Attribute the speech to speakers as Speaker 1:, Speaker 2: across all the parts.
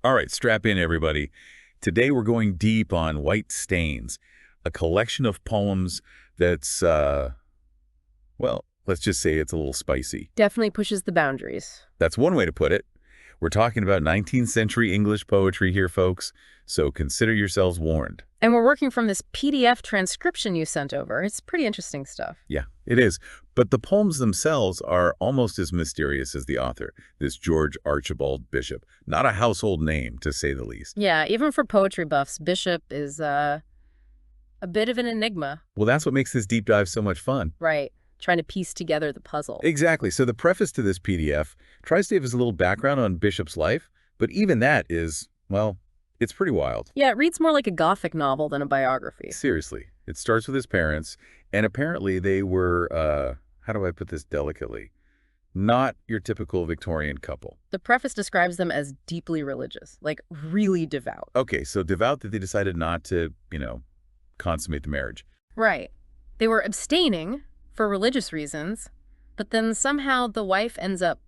Speaker 1: All right, strap in, everybody. Today we're going deep on White Stains, a collection of poems that's, well, let's just say it's a little spicy.
Speaker 2: Definitely pushes the boundaries.
Speaker 1: That's one way to put it. We're talking about 19th century English poetry here, folks, so consider yourselves warned.
Speaker 2: And we're working from this PDF transcription you sent over. It's pretty interesting stuff.
Speaker 1: Yeah, it is. But the poems themselves are almost as mysterious as the author, this George Archibald Bishop. Not a household name, to say the least.
Speaker 2: Yeah, even for poetry buffs, Bishop is a bit of an enigma.
Speaker 1: Well, that's what makes this deep dive so much fun.
Speaker 2: Right. Trying to piece together the puzzle.
Speaker 1: Exactly. So the preface to this PDF tries to give us a little background on Bishop's life, but even that is, well, it's pretty wild.
Speaker 2: Yeah, it reads more like a Gothic novel than a biography.
Speaker 1: Seriously. It starts with his parents, and apparently they were, how do I put this delicately? Not your typical Victorian couple.
Speaker 2: The preface describes them as deeply religious, like really devout.
Speaker 1: Okay, so devout that they decided not to, consummate the marriage.
Speaker 2: Right. They were abstaining for religious reasons, but then somehow the wife ends up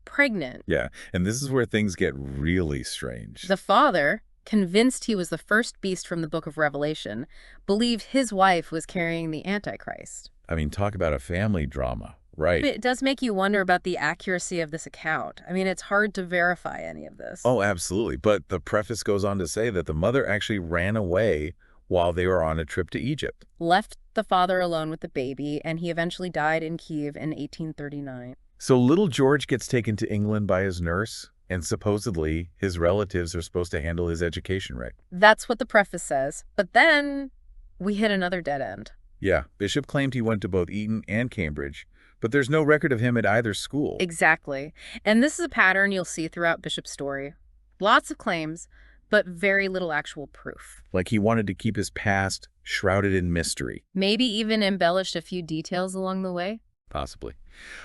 Speaker 2: pregnant.
Speaker 1: Yeah, and this is where things get really strange.
Speaker 2: The father, convinced he was the first beast from the Book of Revelation, believed his wife was carrying the Antichrist.
Speaker 1: I mean, talk about a family drama, right?
Speaker 2: It does make you wonder about the accuracy of this account. I mean, it's hard to verify any of this.
Speaker 1: Oh, absolutely. But the preface goes on to say that the mother actually ran away while they were on a trip to Egypt.
Speaker 2: Left the father alone with the baby, and he eventually died in Kiev in 1839.
Speaker 1: So little George gets taken to England by his nurse, and supposedly his relatives are supposed to handle his education, right?
Speaker 2: That's what the preface says. But then we hit another dead end.
Speaker 1: Yeah, Bishop claimed he went to both Eton and Cambridge, but there's no record of him at either school.
Speaker 2: Exactly. And this is a pattern you'll see throughout Bishop's story. Lots of claims, but very little actual proof.
Speaker 1: Like he wanted to keep his past shrouded in mystery.
Speaker 2: Maybe even embellished a few details along the way.
Speaker 1: Possibly.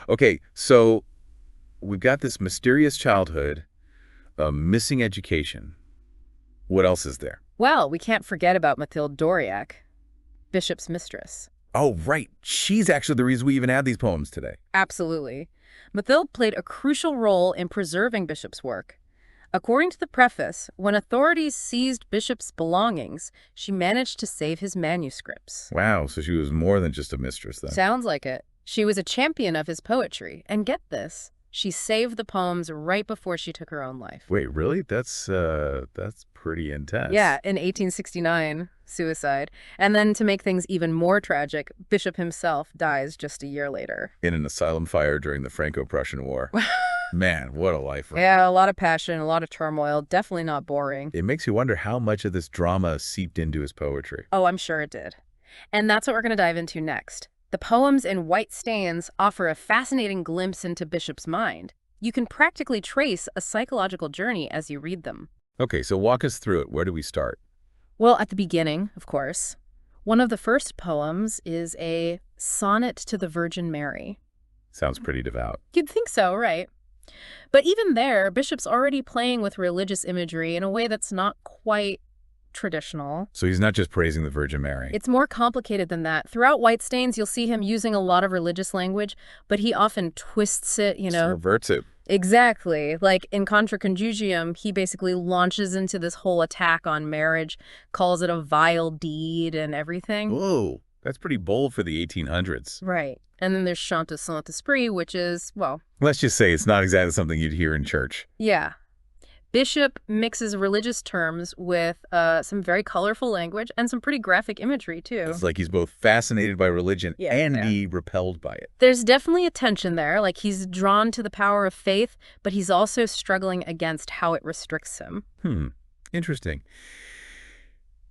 Speaker 1: Okay, so we've got this mysterious childhood, a missing education. What else is there?
Speaker 2: Well, we can't forget about Mathilde Doriac, Bishop's mistress.
Speaker 1: Oh, right. She's actually the reason we even had these poems today.
Speaker 2: Absolutely. Mathilde played a crucial role in preserving Bishop's work. According to the preface, when authorities seized Bishop's belongings, she managed to save his manuscripts.
Speaker 1: Wow, so she was more than just a mistress then.
Speaker 2: Sounds like it. She was a champion of his poetry. And get this, she saved the poems right before she took her own life.
Speaker 1: Wait, really? That's pretty intense.
Speaker 2: Yeah, in 1869, suicide. And then to make things even more tragic, Bishop himself dies just a year later.
Speaker 1: In an asylum fire during the Franco-Prussian War. Man, what a life.
Speaker 2: Yeah, a lot of passion, a lot of turmoil, definitely not boring.
Speaker 1: It makes you wonder how much of this drama seeped into his poetry.
Speaker 2: Oh, I'm sure it did. And that's what we're going to dive into next. The poems in White Stains offer a fascinating glimpse into Bishop's mind. You can practically trace a psychological journey as you read them.
Speaker 1: Okay, so walk us through it. Where do we start?
Speaker 2: Well, at the beginning, of course. One of the first poems is a sonnet to the Virgin Mary.
Speaker 1: Sounds pretty devout.
Speaker 2: You'd think so, right? But even there, Bishop's already playing with religious imagery in a way that's not quite traditional.
Speaker 1: So he's not just praising the Virgin Mary.
Speaker 2: It's more complicated than that. Throughout White Stains, you'll see him using a lot of religious language, but he often twists it,
Speaker 1: Subverts it.
Speaker 2: Exactly. Like in Contra Conjugium, he basically launches into this whole attack on marriage, calls it a vile deed and everything.
Speaker 1: Whoa, that's pretty bold for the 1800s.
Speaker 2: Right. And then there's Chant de Saint-Esprit, which is, well...
Speaker 1: Let's just say it's not exactly something you'd hear in church.
Speaker 2: Yeah. Bishop mixes religious terms with some very colorful language and some pretty graphic imagery, too.
Speaker 1: It's like he's both fascinated by religion he repelled by it.
Speaker 2: There's definitely a tension there. Like he's drawn to the power of faith, but he's also struggling against how it restricts him.
Speaker 1: Interesting.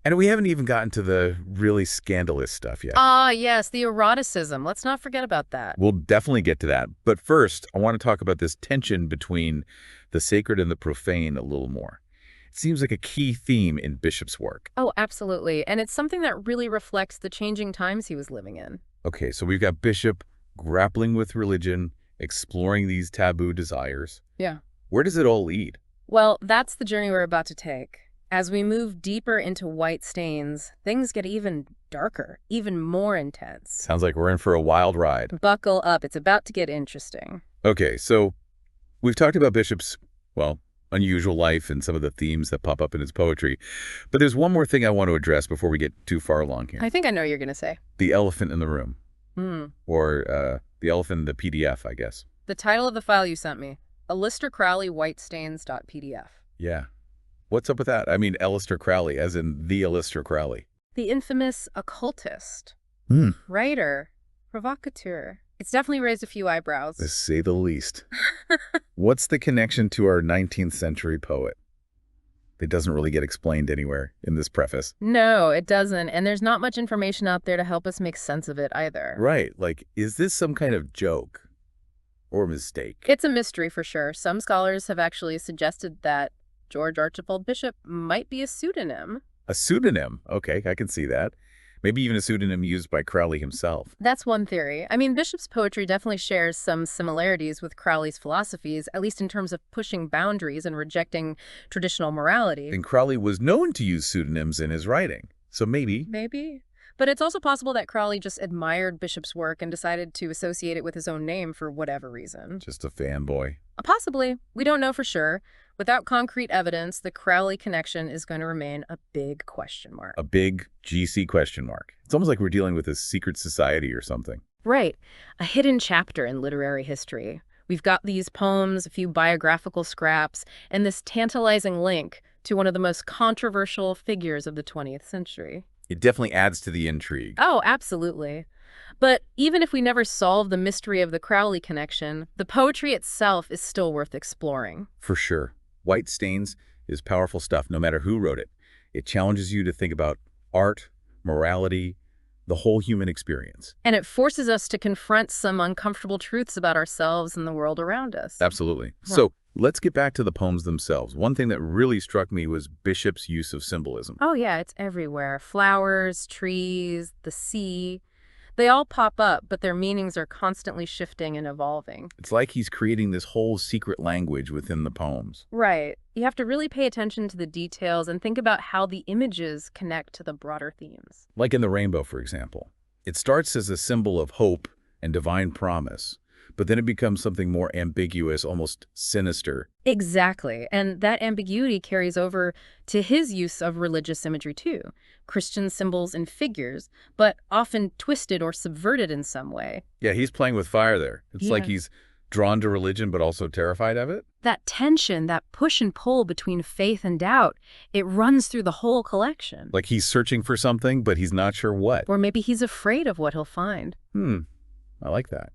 Speaker 1: And we haven't even gotten to the really scandalous stuff yet.
Speaker 2: Yes, the eroticism. Let's not forget about that.
Speaker 1: We'll definitely get to that. But first, I want to talk about this tension between the sacred and the profane a little more. It seems like a key theme in Bishop's work.
Speaker 2: Oh, absolutely. And it's something that really reflects the changing times he was living in.
Speaker 1: Okay, so we've got Bishop grappling with religion, exploring these taboo desires.
Speaker 2: Yeah.
Speaker 1: Where does it all lead?
Speaker 2: Well, that's the journey we're about to take. As we move deeper into White Stains, things get even darker, even more intense.
Speaker 1: Sounds like we're in for a wild ride.
Speaker 2: Buckle up. It's about to get interesting.
Speaker 1: Okay, so we've talked about Bishop's, well, unusual life and some of the themes that pop up in his poetry. But there's one more thing I want to address before we get too far along here.
Speaker 2: I think I know what you're going to say.
Speaker 1: The elephant in the room.
Speaker 2: Hmm.
Speaker 1: Or the elephant in the PDF, I guess.
Speaker 2: The title of the file you sent me. Aleister Crowley whitestains.pdf.
Speaker 1: Yeah. What's up with that? I mean, Aleister Crowley, as in the Aleister Crowley.
Speaker 2: The infamous occultist,
Speaker 1: Hmm.
Speaker 2: writer, provocateur. It's definitely raised a few eyebrows.
Speaker 1: To say the least. What's the connection to our 19th century poet? It doesn't really get explained anywhere in this preface.
Speaker 2: No, it doesn't. And there's not much information out there to help us make sense of it either.
Speaker 1: Right. Like, is this some kind of joke or mistake?
Speaker 2: It's a mystery for sure. Some scholars have actually suggested that George Archibald Bishop might be a pseudonym.
Speaker 1: A pseudonym. Okay, I can see that. Maybe even a pseudonym used by Crowley himself.
Speaker 2: That's one theory. I mean, Bishop's poetry definitely shares some similarities with Crowley's philosophies, at least in terms of pushing boundaries and rejecting traditional morality.
Speaker 1: And Crowley was known to use pseudonyms in his writing. So maybe.
Speaker 2: Maybe. But it's also possible that Crowley just admired Bishop's work and decided to associate it with his own name for whatever reason.
Speaker 1: Just a fanboy.
Speaker 2: Possibly. We don't know for sure. Without concrete evidence, the Crowley connection is going to remain a big question mark.
Speaker 1: A big GC question mark. It's almost like we're dealing with a secret society or something.
Speaker 2: Right. A hidden chapter in literary history. We've got these poems, a few biographical scraps, and this tantalizing link to one of the most controversial figures of the 20th century.
Speaker 1: It definitely adds to the intrigue.
Speaker 2: Oh, absolutely. But even if we never solve the mystery of the Crowley connection, the poetry itself is still worth exploring.
Speaker 1: For sure. White Stains is powerful stuff, no matter who wrote it. It challenges you to think about art, morality, the whole human experience.
Speaker 2: And it forces us to confront some uncomfortable truths about ourselves and the world around us.
Speaker 1: Absolutely. So let's get back to the poems themselves. One thing that really struck me was Bishop's use of symbolism.
Speaker 2: Oh, yeah, it's everywhere. Flowers, trees, the sea. They all pop up, but their meanings are constantly shifting and evolving.
Speaker 1: It's like he's creating this whole secret language within the poems.
Speaker 2: Right. You have to really pay attention to the details and think about how the images connect to the broader themes.
Speaker 1: Like in the rainbow, for example. It starts as a symbol of hope and divine promise, but then it becomes something more ambiguous, almost sinister.
Speaker 2: Exactly. And that ambiguity carries over to his use of religious imagery too. Christian symbols and figures, but often twisted or subverted in some way.
Speaker 1: Yeah, he's playing with fire there. It's like
Speaker 2: Yeah.
Speaker 1: he's drawn to religion, but also terrified of it.
Speaker 2: That tension, that push and pull between faith and doubt, it runs through the whole collection.
Speaker 1: Like he's searching for something, but he's not sure what.
Speaker 2: Or maybe he's afraid of what he'll find.
Speaker 1: I like that.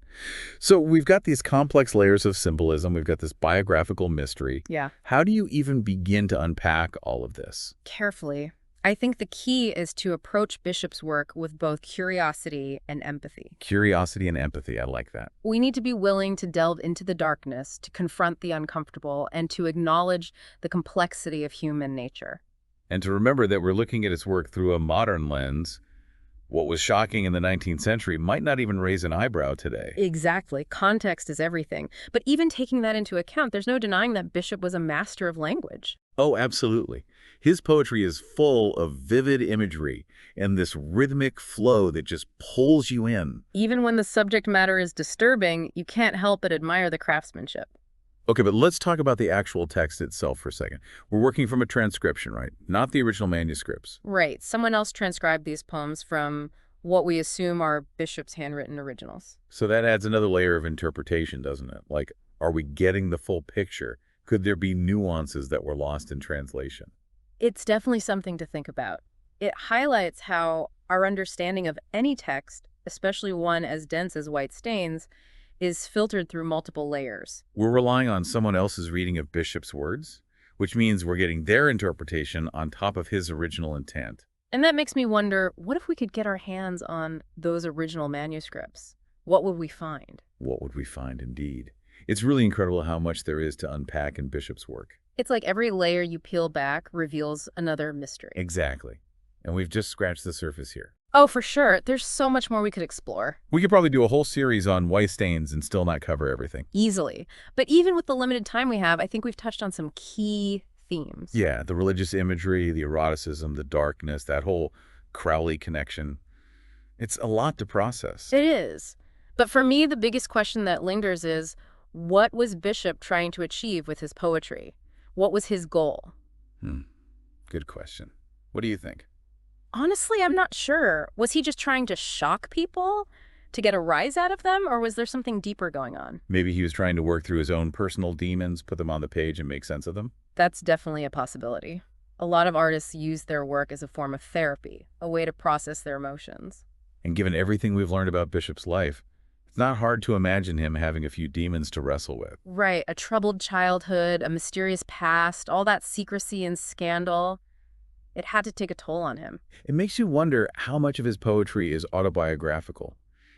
Speaker 1: So we've got these complex layers of symbolism. We've got this biographical mystery.
Speaker 2: Yeah.
Speaker 1: How do you even begin to unpack all of this?
Speaker 2: Carefully. I think the key is to approach Bishop's work with both curiosity and empathy.
Speaker 1: Curiosity and empathy. I like that.
Speaker 2: We need to be willing to delve into the darkness, to confront the uncomfortable, and to acknowledge the complexity of human nature.
Speaker 1: And to remember that we're looking at his work through a modern lens. What was shocking in the 19th century might not even raise an eyebrow today.
Speaker 2: Exactly. Context is everything. But even taking that into account, there's no denying that Bishop was a master of language.
Speaker 1: Oh, absolutely. His poetry is full of vivid imagery and this rhythmic flow that just pulls you in.
Speaker 2: Even when the subject matter is disturbing, you can't help but admire the craftsmanship.
Speaker 1: Okay, but let's talk about the actual text itself for a second. We're working from a transcription, right? Not the original manuscripts.
Speaker 2: Right. Someone else transcribed these poems from what we assume are Bishop's handwritten originals.
Speaker 1: So that adds another layer of interpretation, doesn't it? Like, are we getting the full picture? Could there be nuances that were lost in translation?
Speaker 2: It's definitely something to think about. It highlights how our understanding of any text, especially one as dense as White Stains, is filtered through multiple layers.
Speaker 1: We're relying on someone else's reading of Bishop's words, which means we're getting their interpretation on top of his original intent.
Speaker 2: And that makes me wonder, what if we could get our hands on those original manuscripts? What would we find?
Speaker 1: What would we find, indeed? It's really incredible how much there is to unpack in Bishop's work.
Speaker 2: It's like every layer you peel back reveals another mystery.
Speaker 1: Exactly. And we've just scratched the surface here.
Speaker 2: Oh, for sure. There's so much more we could explore.
Speaker 1: We could probably do a whole series on White Stains and still not cover everything.
Speaker 2: Easily. But even with the limited time we have, I think we've touched on some key themes.
Speaker 1: Yeah, the religious imagery, the eroticism, the darkness, that whole Crowley connection. It's a lot to process.
Speaker 2: It is. But for me, the biggest question that lingers is, what was Bishop trying to achieve with his poetry? What was his goal?
Speaker 1: Hmm. Good question. What do you think?
Speaker 2: Honestly, I'm not sure. Was he just trying to shock people to get a rise out of them, or was there something deeper going on?
Speaker 1: Maybe he was trying to work through his own personal demons, put them on the page, and make sense of them?
Speaker 2: That's definitely a possibility. A lot of artists use their work as a form of therapy, a way to process their emotions.
Speaker 1: And given everything we've learned about Bishop's life, it's not hard to imagine him having a few demons to wrestle with.
Speaker 2: Right, a troubled childhood, a mysterious past, all that secrecy and scandal. It had to take a toll on him.
Speaker 1: It makes you wonder how much of his poetry is autobiographical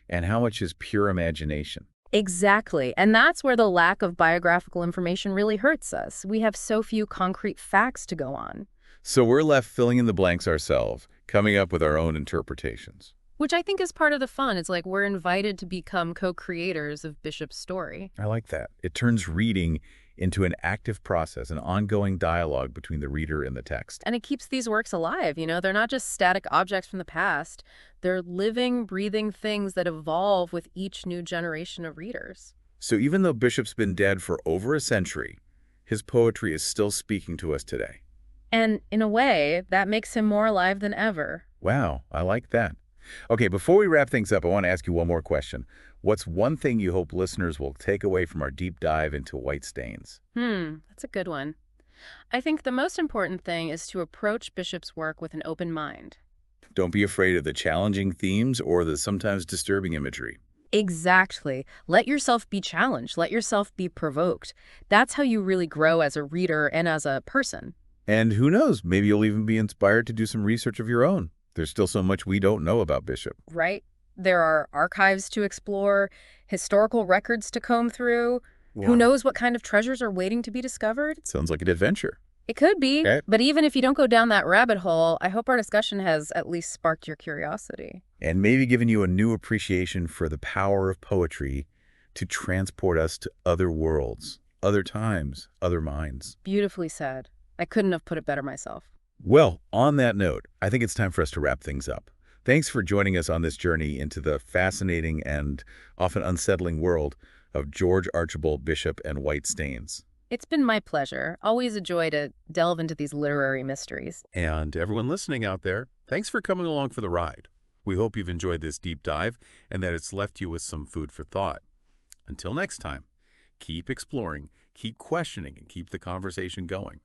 Speaker 1: and how much is pure imagination.
Speaker 2: Exactly. And that's where the lack of biographical information really hurts us. We have so few concrete facts to go on,
Speaker 1: So we're left filling in the blanks ourselves, coming up with our own interpretations.
Speaker 2: which I think is part of the fun. It's like we're invited to become co-creators of Bishop's story.
Speaker 1: I like that. It turns reading into an active process, an ongoing dialogue between the reader and the text.
Speaker 2: And it keeps these works alive, They're not just static objects from the past. They're living, breathing things that evolve with each new generation of readers.
Speaker 1: So even though Bishop's been dead for over a century, his poetry is still speaking to us today.
Speaker 2: And in a way, that makes him more alive than ever.
Speaker 1: Wow, I like that. Okay, before we wrap things up, I want to ask you one more question. What's one thing you hope listeners will take away from our deep dive into White Stains?
Speaker 2: That's a good one. I think the most important thing is to approach Bishop's work with an open mind.
Speaker 1: Don't be afraid of the challenging themes or the sometimes disturbing imagery.
Speaker 2: Exactly. Let yourself be challenged. Let yourself be provoked. That's how you really grow as a reader and as a person.
Speaker 1: And who knows, maybe you'll even be inspired to do some research of your own. There's still so much we don't know about Bishop.
Speaker 2: Right? There are archives to explore, historical records to comb through.
Speaker 1: Wow.
Speaker 2: Who knows what kind of treasures are waiting to be discovered?
Speaker 1: Sounds like an adventure.
Speaker 2: It could be,
Speaker 1: Okay.
Speaker 2: but even if you don't go down that rabbit hole, I hope our discussion has at least sparked your curiosity.
Speaker 1: And maybe given you a new appreciation for the power of poetry to transport us to other worlds, other times, other minds.
Speaker 2: Beautifully said. I couldn't have put it better myself.
Speaker 1: Well, on that note, I think it's time for us to wrap things up. Thanks for joining us on this journey into the fascinating and often unsettling world of George Archibald Bishop and White Stains.
Speaker 2: It's been my pleasure. Always a joy to delve into these literary mysteries.
Speaker 3: And everyone listening out there, thanks for coming along for the ride. We hope you've enjoyed this deep dive and that it's left you with some food for thought. Until next time, keep exploring, keep questioning, and keep the conversation going.